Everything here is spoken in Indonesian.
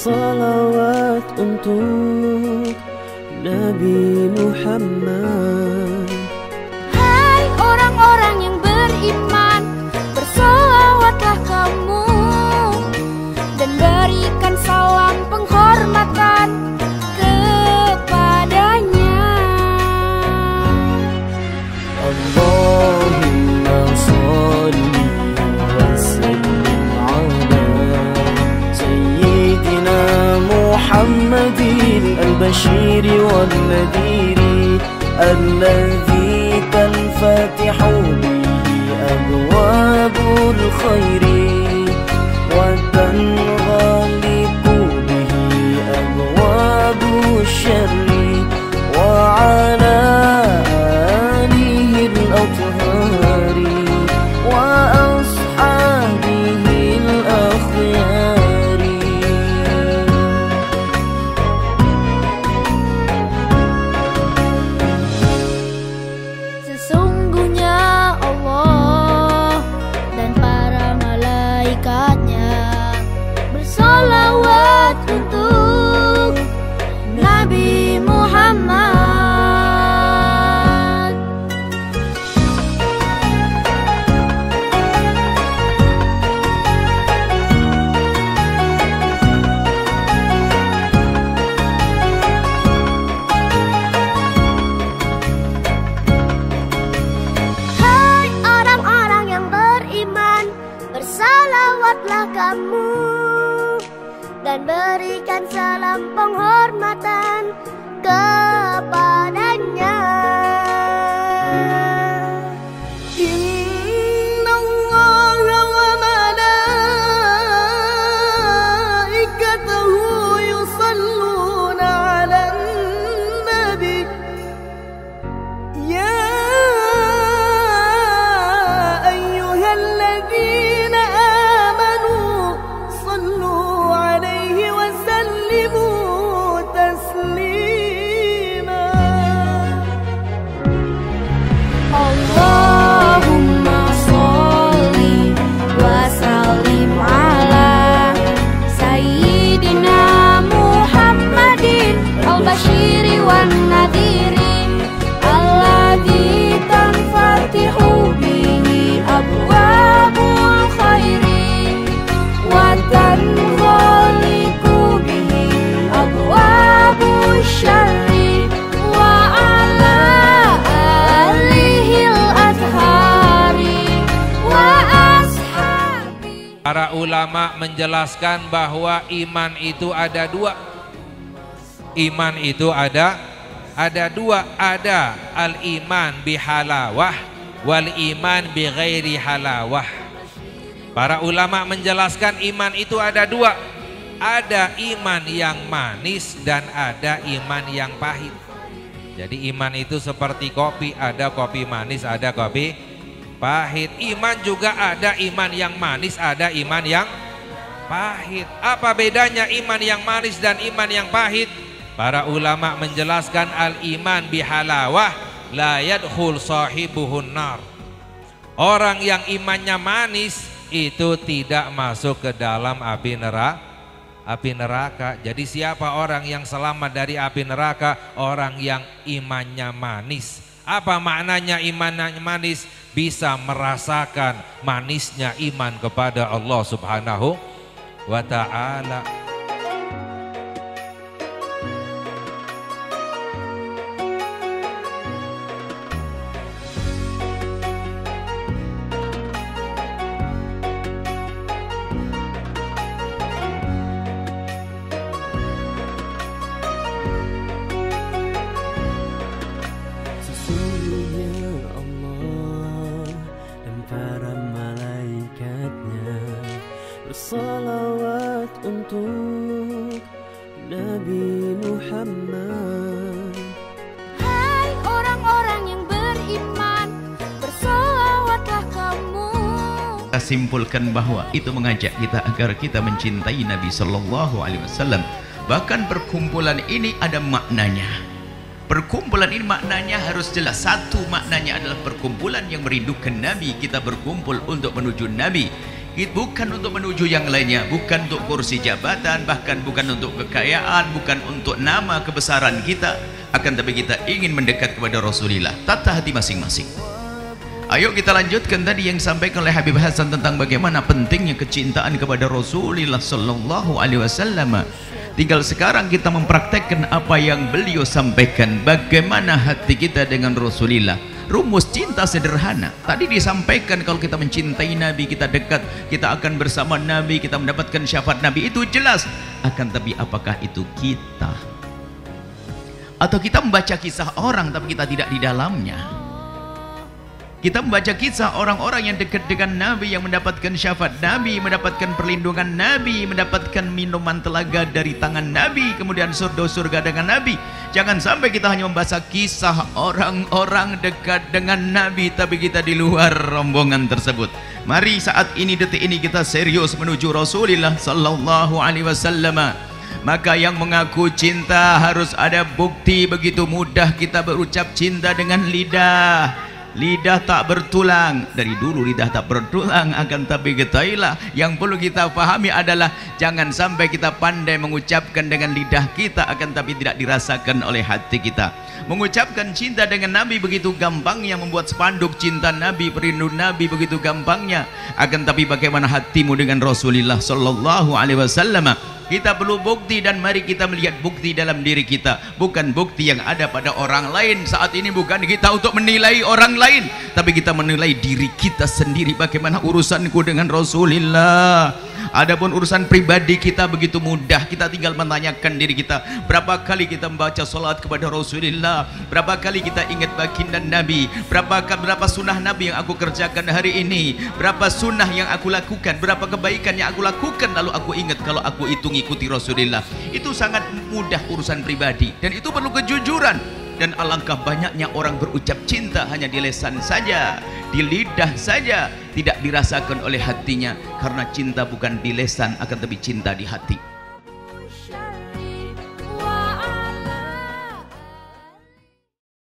bersalawat untuk Nabi Muhammad. Hai orang-orang yang beriman, bersalawatlah kamu dan berikan salam penghormatan kepadanya. Allahumma sholli wa sallim ala Sayyidina Muhammadin al-Bashir wal-Nadhir alladhi tanfatihu bihi abwabul khairi wa tanghaliqu bihi abwabul syarri wa ala alihi al-athhari wa ashabihi al-akhyari. Sesungguhnya Allah dan para malaikatnya bersalawat untuk Nabi Muhammad. Hai orang-orang yang beriman, bersalawatlah kamu dan berikan salam penghormatan kepadanya. Inna Allah wa malaikatahu yusalluna ala nabi ya ayyuhalladzina amanu sallu alaihi wa sallimu taslima. Allahumma sholli wa sallim ala Sayyidina Muhammadin al-Bashiri wan nadhiri alladzi tanfatihu bihi abwabul khairi wa tanghaliqu bihi abwabul syarri wa ala alihil athhari wa ashabi. Para ulama menjelaskan bahwa iman itu ada dua. Iman itu ada dua. Ada al-iman bihalawah wal iman bi ghairi halawah. Para ulama menjelaskan iman itu ada dua. Ada iman yang manis dan ada iman yang pahit. Jadi iman itu seperti kopi, ada kopi manis, ada kopi pahit. Iman juga ada iman yang manis, ada iman yang pahit. Apa bedanya iman yang manis dan iman yang pahit? Para ulama menjelaskan al-iman bihalawah la yadkhul sahibuhun nar. Orang yang imannya manis itu tidak masuk ke dalam api neraka. Jadi siapa orang yang selamat dari api neraka? Orang yang imannya manis. Apa maknanya imannya manis? Bisa merasakan manisnya iman kepada Allah Subhanahu wa ta'ala. Sesungguhnya Allah dan para malaikatnya bersalawat untuk Nabi Muhammad. Hai orang-orang yang beriman, bersalawatlah kamu. Kita simpulkan bahwa itu mengajak kita agar kita mencintai Nabi Sallallahu Alaihi Wasallam. Bahkan perkumpulan ini ada maknanya. Perkumpulan ini maknanya harus jelas. Satu, maknanya adalah perkumpulan yang merindukan Nabi. Kita berkumpul untuk menuju Nabi. bukan untuk menuju yang lainnya, bukan untuk kursi jabatan, bahkan bukan untuk kekayaan, bukan untuk nama kebesaran kita, akan tapi kita ingin mendekat kepada Rasulullah. Tata hati masing-masing. Ayo kita lanjutkan tadi yang disampaikan oleh Habib Hasan tentang bagaimana pentingnya kecintaan kepada Rasulullah sallallahu alaihi wasallam. Tinggal sekarang kita mempraktekkan apa yang beliau sampaikan, bagaimana hati kita dengan Rasulullah. Rumus cinta sederhana. Tadi disampaikan kalau kita mencintai Nabi, kita dekat, kita akan bersama Nabi, kita mendapatkan syafaat Nabi, itu jelas. Akan tapi apakah itu kita? Atau kita membaca kisah orang tapi kita tidak di dalamnya? Kita membaca kisah orang-orang yang dekat dengan Nabi, yang mendapatkan syafaat Nabi, mendapatkan perlindungan Nabi, mendapatkan minuman telaga dari tangan Nabi, kemudian surga dengan Nabi. Jangan sampai kita hanya membaca kisah orang-orang dekat dengan Nabi tapi kita di luar rombongan tersebut. Mari saat ini, detik ini kita serius menuju Rasulullah sallallahu alaihi wasallam. Maka yang mengaku cinta harus ada bukti. Begitu mudah kita berucap cinta dengan lidah. Lidah tak bertulang. Dari dulu lidah tak bertulang, akan tapi ketahuilah yang perlu kita pahami adalah jangan sampai kita pandai mengucapkan dengan lidah kita akan tapi tidak dirasakan oleh hati kita. Mengucapkan cinta dengan Nabi begitu gampangnya, membuat spanduk cinta Nabi, perindu Nabi begitu gampangnya, akan tapi bagaimana hatimu dengan Rasulullah sallallahu alaihi wasallam? Kita perlu bukti, dan mari kita melihat bukti dalam diri kita, bukan bukti yang ada pada orang lain. Saat ini bukan kita untuk menilai orang lain, tapi kita menilai diri kita sendiri. Bagaimana urusanku dengan Rasulullah? Adapun urusan pribadi kita begitu mudah. Kita tinggal menanyakan diri kita, berapa kali kita membaca salat kepada Rasulullah, berapa kali kita ingat baginda Nabi, berapa sunnah Nabi yang aku kerjakan hari ini, berapa sunnah yang aku lakukan, berapa kebaikan yang aku lakukan, lalu aku ingat kalau aku itu ikuti Rasulullah. Itu sangat mudah urusan pribadi, dan itu perlu kejujuran. Dan alangkah banyaknya orang berucap cinta hanya di lisan saja, di lidah saja, tidak dirasakan oleh hatinya. Karena cinta bukan di lisan, akan tapi cinta di hati.